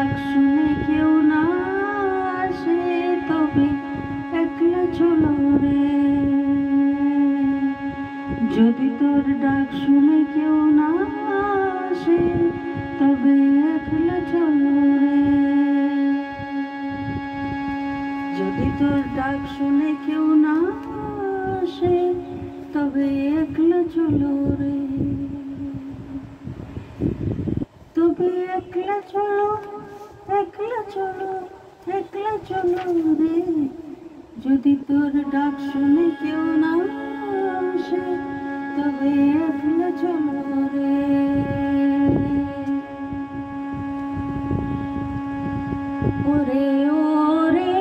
ডাক শুনে কেউ না আসে তবে একলা চলো রে। যদি তোর ডাক শুনে কেউ না আসে তবে একলা চলো রে। যদি তোর ডাক শুনে কেউ না আসে তবে একলা চলো রে। তবে একলা চলো, একলা চলো, একলা চলো রে। যদি তোর ডাক শুনে কেউ না আসে তবে একলা চলো রে। ওরে ওরে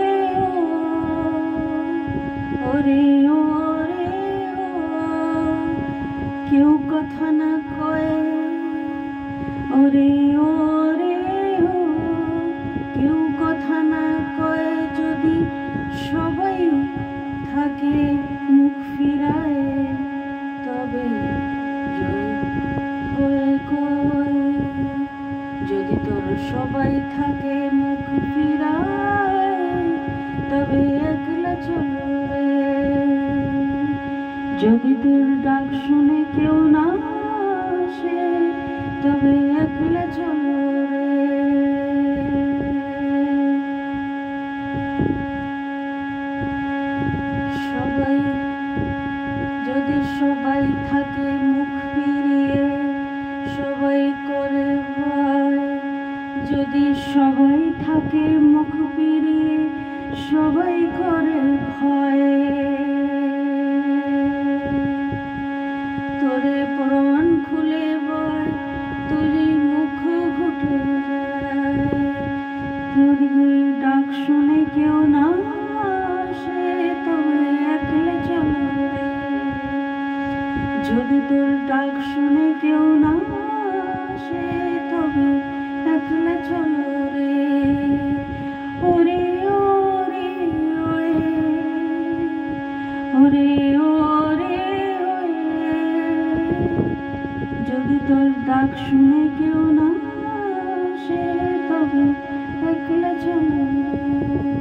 ওরে ওরে কেউ কথা না কয়। ওরে ওরে কেউ কথা না কয় যদি সবাই থাকে মুখ ফিরায় তবে কয়ে কয়ে। যদি তোর সবাই থাকে মুখ ফিরায় তবে একলা চলো রে। যদি তোর ডাক শুনে কেউ না আসে তবে একলা চলো রে। সবাই যদি সবাই থাকে মুখ ফিরিয়ে সবাই করে ভয়। যদি সবাই থাকে মুখ ফিরিয়ে সবাই করে ভয়। তোরে প্রাণ খুলে বয় তোরই মুখ ঘুটে যায়। তোরই ডাক শুনে কেউ না আসে তবে একলা চলো রে। যদি তোর ডাক শুনে কেউ না আসে তবে একলা চলো রে। ওরে ওরে ওরে ওরে ওরে যদি তোর ডাক শুনে কেউ না আসে তবে একলা চলো রে।